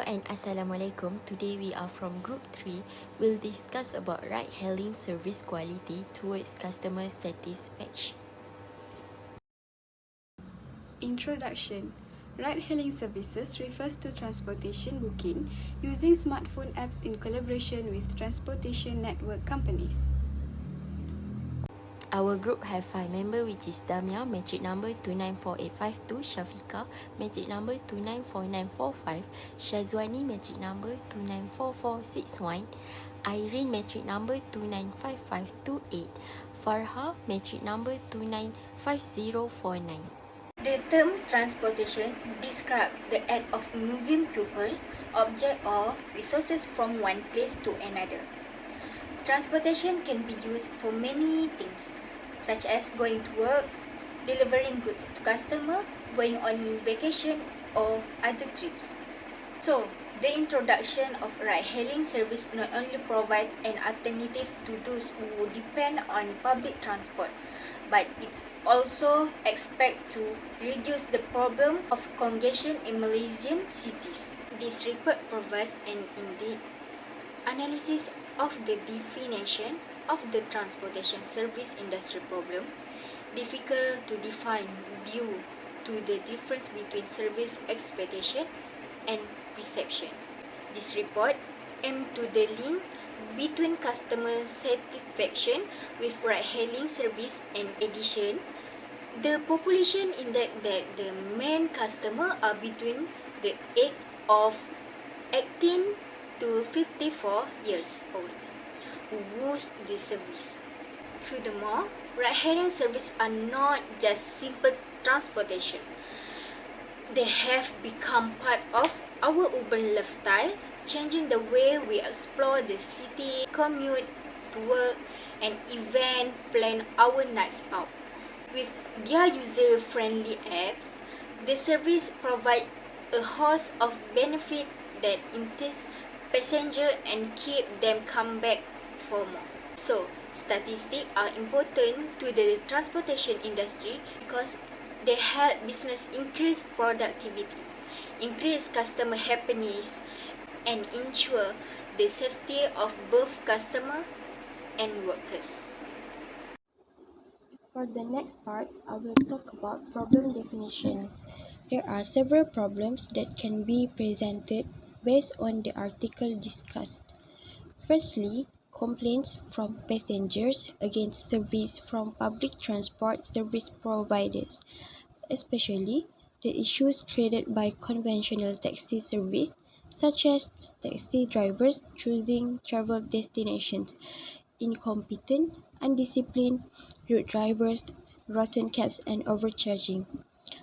and Assalamualaikum. Today we are from Group 3. We'll discuss about ride-hailing service quality towards customer satisfaction. Introduction. Ride-hailing services refers to transportation booking using smartphone apps in collaboration with transportation network companies. Our group have 5 members, which is Damia, metric number 294852, Shafika, metric number 294945, Shazwani, metric number 294461, Irene, metric number 295528, Farha, metric number 295049. The term transportation describes the act of moving people, object or resources from one place to another. Transportation can be used for many things, such as going to work, delivering goods to customer, going on vacation or other trips. So, the introduction of ride-hailing service not only provides an alternative to those who depend on public transport, but it's also expected to reduce the problem of congestion in Malaysian cities. This report provides an in-depth analysis of the definition of the transportation service industry problem, difficult to define due to the difference between service expectation and perception. This report aims to the link between customer satisfaction with ride-hailing service. In addition, the population index that the main customer are between the age of 18 to 54 years old who use this service. Furthermore, ride-hailing services are not just simple transportation. They have become part of our urban lifestyle, changing the way we explore the city, commute to work, and even plan our nights out. With their user-friendly apps, the service provides a host of benefits that entice passengers and keep them come back for more. So, statistics are important to the transportation industry because they help business increase productivity, increase customer happiness, and ensure the safety of both customer and workers. For the next part, I will talk about problem definition. There are several problems that can be presented based on the article discussed. Firstly, complaints from passengers against service from public transport service providers, especially the issues created by conventional taxi service, such as taxi drivers choosing travel destinations, incompetent, undisciplined route drivers, rotten cabs, and overcharging.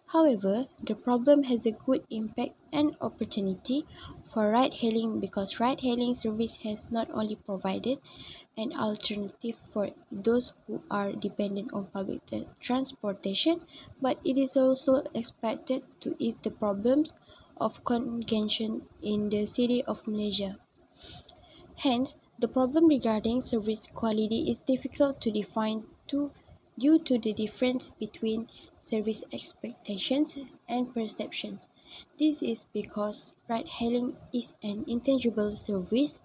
However, the problem has a good impact and opportunity for ride-hailing because ride-hailing service has not only provided an alternative for those who are dependent on public transportation, but it is also expected to ease the problems of congestion in the city of Malaysia. Hence, the problem regarding service quality is difficult to define due to the difference between service expectations and perceptions. This is because ride-hailing is an intangible service.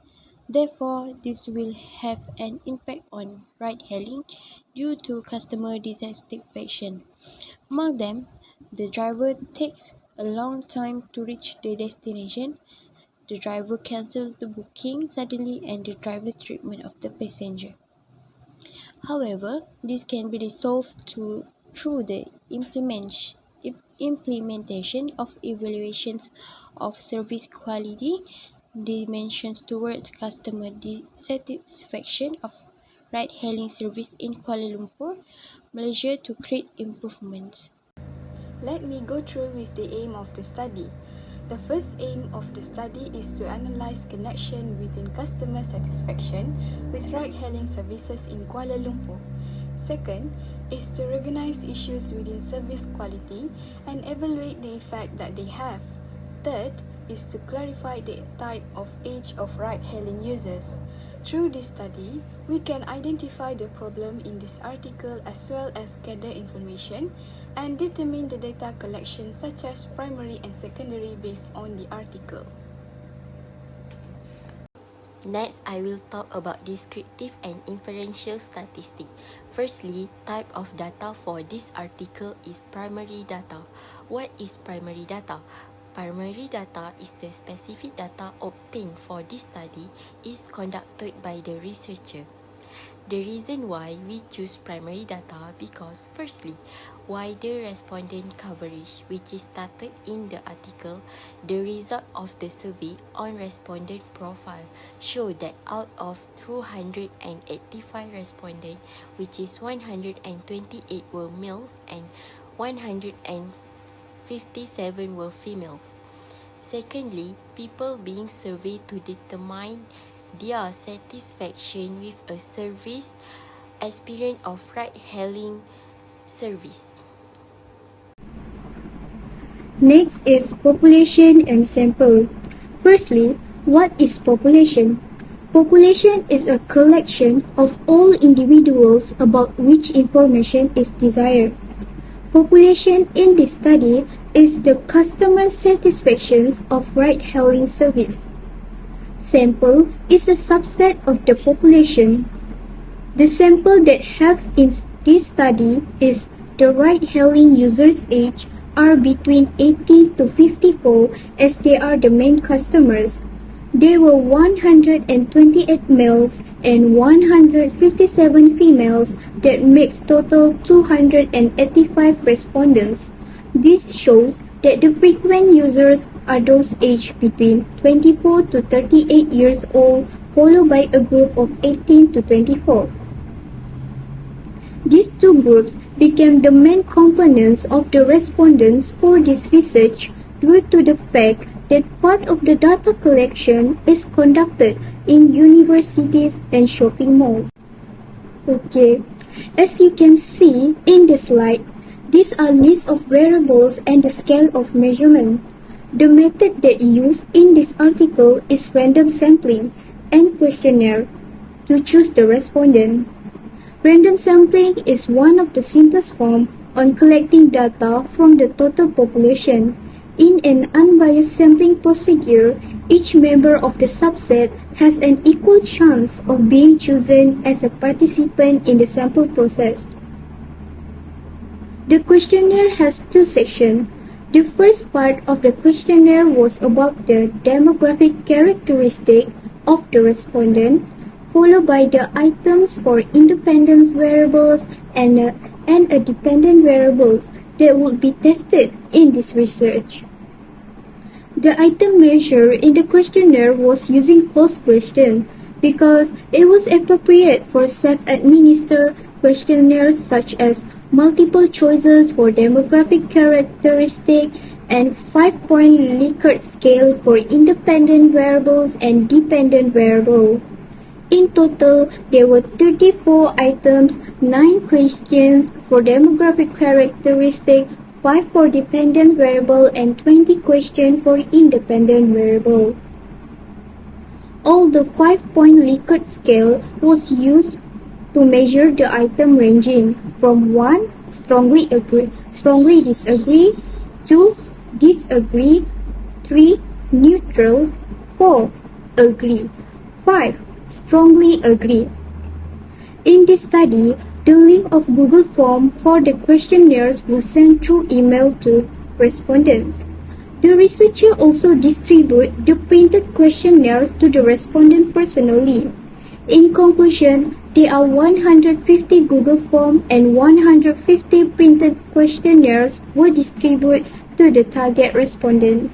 Therefore, this will have an impact on ride-hailing due to customer dissatisfaction. Among them, the driver takes a long time to reach the destination, the driver cancels the booking suddenly, and the driver's treatment of the passenger. However, this can be resolved through the implementation of evaluations of service quality dimensions towards customer satisfaction of ride-hailing service in Kuala Lumpur, Malaysia to create improvements. Let me go through with the aim of the study. The first aim of the study is to analyze connection within customer satisfaction with ride-hailing services in Kuala Lumpur. Second is to recognize issues within service quality and evaluate the effect that they have. Third is to clarify the type of age of ride-hailing users. Through this study, we can identify the problem in this article as well as gather information and determine the data collection such as primary and secondary based on the article. Next, I will talk about descriptive and inferential statistic. Firstly, type of data for this article is primary data. What is primary data? Primary data is the specific data obtained for this study is conducted by the researcher. The reason why we choose primary data because firstly, wider respondent coverage, which is stated in the article, the result of the survey on respondent profile show that out of 285 respondents, which is 128 were males and 157 were females. Secondly, people being surveyed to determine their satisfaction with a service experience of ride-hailing service. Next is population and sample. Firstly, what is population? Population is a collection of all individuals about which information is desired. Population in this study is the customer satisfaction of ride-hailing service. Sample is a subset of the population. The sample that have in this study is the ride-hailing users' age are between 18 to 54 as they are the main customers. There were 128 males and 157 females that makes total 285 respondents. This shows that the frequent users are those aged between 24 to 38 years old, followed by a group of 18 to 24. These two groups became the main components of the respondents for this research due to the fact that part of the data collection is conducted in universities and shopping malls. Okay, as you can see in the slide, these are lists of variables and the scale of measurement. The method that used in this article is random sampling and questionnaire to choose the respondent. Random sampling is one of the simplest forms on collecting data from the total population. In an unbiased sampling procedure, each member of the subset has an equal chance of being chosen as a participant in the sample process. The questionnaire has two sections. The first part of the questionnaire was about the demographic characteristic of the respondent, followed by the items for independent variables and a dependent variables that would be tested in this research. The item measured in the questionnaire was using closed question because it was appropriate for self-administered questionnaires such as multiple choices for demographic characteristic and 5-point Likert scale for independent variables and dependent variable. In total, there were 34 items, 9 questions for demographic characteristic, 5 for dependent variable and 20 questions for independent variable. All the 5-point Likert scale was used to measure the item ranging from 1, strongly disagree, 2, disagree, 3, neutral, 4, agree, 5, strongly agree. In this study, the link of Google Form for the questionnaires was sent through email to respondents. The researcher also distributed the printed questionnaires to the respondent personally. In conclusion, there are 150 Google Forms and 150 printed questionnaires were distributed to the target respondent.